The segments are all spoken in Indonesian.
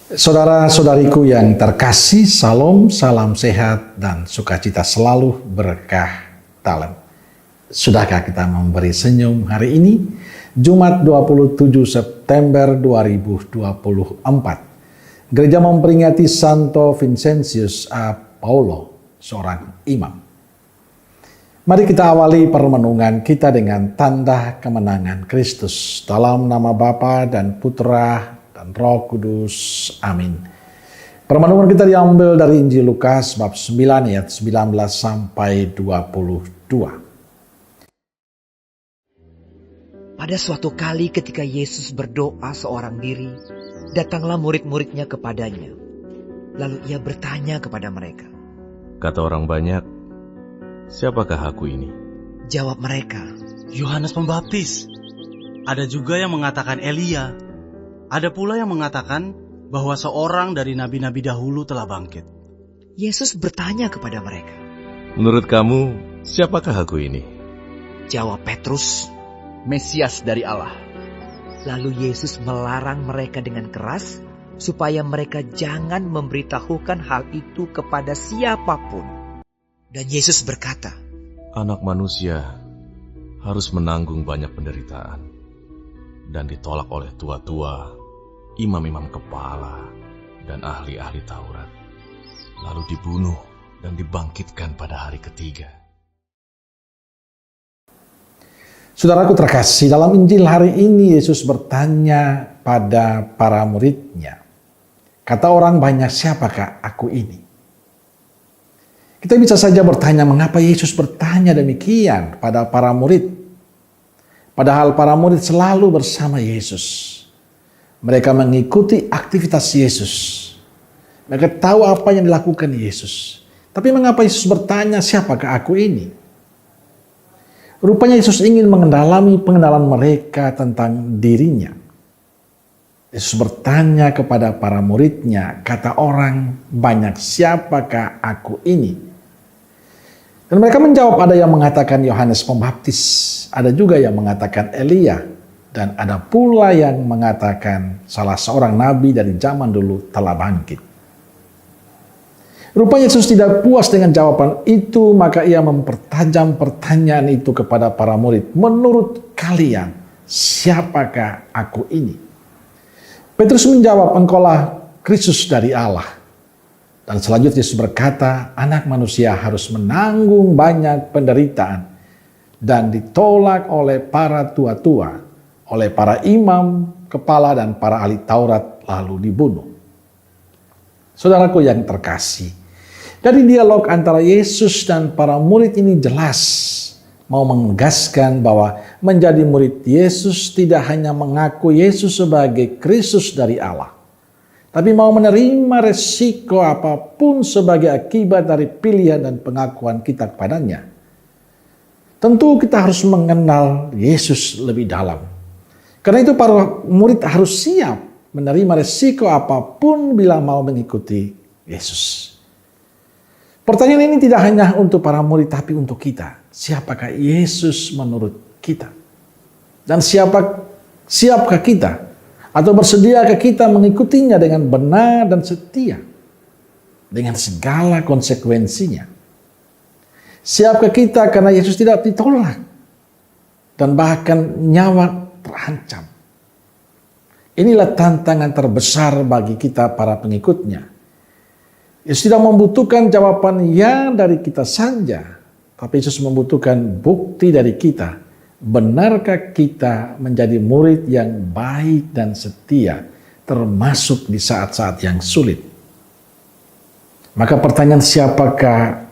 Saudara-saudariku yang terkasih, salam, salam sehat dan sukacita selalu berkah dalam. Sudahkah kita memberi senyum hari ini? Jumat 27 September 2024. Gereja memperingati Santo Vincentius a Paulo, seorang imam. Mari kita awali permenungan kita dengan tanda kemenangan Kristus. Dalam nama Bapa dan Putra dan Roh Kudus. Amin. Permenungan kita diambil dari Injil Lukas bab 9 ayat 19 sampai 22. Pada suatu kali ketika Yesus berdoa seorang diri, datanglah murid-muridnya kepadanya. Lalu ia bertanya kepada mereka. Kata orang banyak, siapakah aku ini? Jawab mereka, Yohanes Pembaptis. Ada juga yang mengatakan Elia. Ada pula yang mengatakan bahwa seorang dari nabi-nabi dahulu telah bangkit. Yesus bertanya kepada mereka. Menurut kamu, siapakah aku ini? Jawab Petrus, Mesias dari Allah. Lalu Yesus melarang mereka dengan keras supaya mereka jangan memberitahukan hal itu kepada siapapun. Dan Yesus berkata, Anak manusia harus menanggung banyak penderitaan dan ditolak oleh tua-tua, imam-imam kepala, dan ahli-ahli Taurat, lalu dibunuh dan dibangkitkan pada hari ketiga. Saudaraku terkasih, dalam Injil hari ini Yesus bertanya pada para muridnya. Kata orang banyak, siapakah aku ini? Kita bisa saja bertanya, mengapa Yesus bertanya demikian pada para murid? Padahal para murid selalu bersama Yesus. Mereka mengikuti aktivitas Yesus. Mereka tahu apa yang dilakukan Yesus. Tapi mengapa Yesus bertanya, siapakah aku ini? Rupanya Yesus ingin mengendalami pengenalan mereka tentang dirinya. Yesus bertanya kepada para muridnya, kata orang banyak, siapakah aku ini? Dan mereka menjawab, ada yang mengatakan Yohanes Pembaptis, ada juga yang mengatakan Elia, dan ada pula yang mengatakan salah seorang nabi dari zaman dulu telah bangkit. Rupanya Yesus tidak puas dengan jawaban itu, maka ia mempertajam pertanyaan itu kepada para murid. Menurut kalian, siapakah aku ini? Petrus menjawab, engkaulah Kristus dari Allah. Dan selanjutnya Yesus berkata, anak manusia harus menanggung banyak penderitaan dan ditolak oleh para tua-tua, oleh para imam, kepala, dan para ahli Taurat, lalu dibunuh. Saudaraku yang terkasih, dari dialog antara Yesus dan para murid ini jelas mau menegaskan bahwa menjadi murid Yesus tidak hanya mengaku Yesus sebagai Kristus dari Allah, tapi mau menerima resiko apapun sebagai akibat dari pilihan dan pengakuan kita kepadanya. Tentu kita harus mengenal Yesus lebih dalam. Karena itu para murid harus siap menerima resiko apapun bila mau mengikuti Yesus. Pertanyaan ini tidak hanya untuk para murid tapi untuk kita. Siapakah Yesus menurut kita? Dan siapkah kita? Atau bersediakah kita mengikutinya dengan benar dan setia? Dengan segala konsekuensinya. Siapkah kita karena Yesus tidak ditolak? Dan bahkan nyawa terancam. Inilah tantangan terbesar bagi kita para pengikutnya. Yesus tidak membutuhkan jawaban ya dari kita saja. Tapi Yesus membutuhkan bukti dari kita. Benarkah kita menjadi murid yang baik dan setia, termasuk di saat-saat yang sulit? Maka pertanyaan siapakah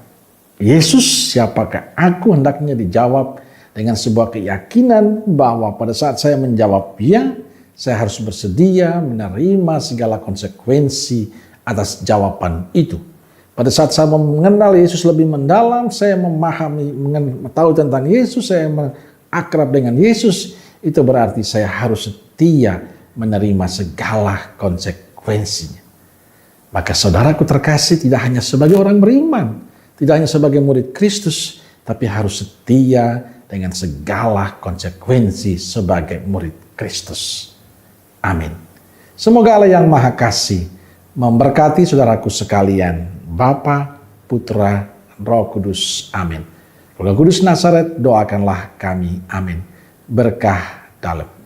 Yesus, siapakah aku, hendaknya dijawab dengan sebuah keyakinan bahwa pada saat saya menjawab ya, saya harus bersedia menerima segala konsekuensi atas jawaban itu. Pada saat saya mengenal Yesus lebih mendalam, saya tahu tentang Yesus, saya akrab dengan Yesus, itu berarti saya harus setia menerima segala konsekuensinya. Maka saudaraku terkasih, tidak hanya sebagai orang beriman, tidak hanya sebagai murid Kristus, tapi harus setia dengan segala konsekuensi sebagai murid Kristus. Amin. Semoga Allah yang Maha Kasih memberkati saudaraku sekalian, Bapa, Putra, Roh Kudus. Amin. Roh Kudus Nazaret, doakanlah kami. Amin. Berkah dalam.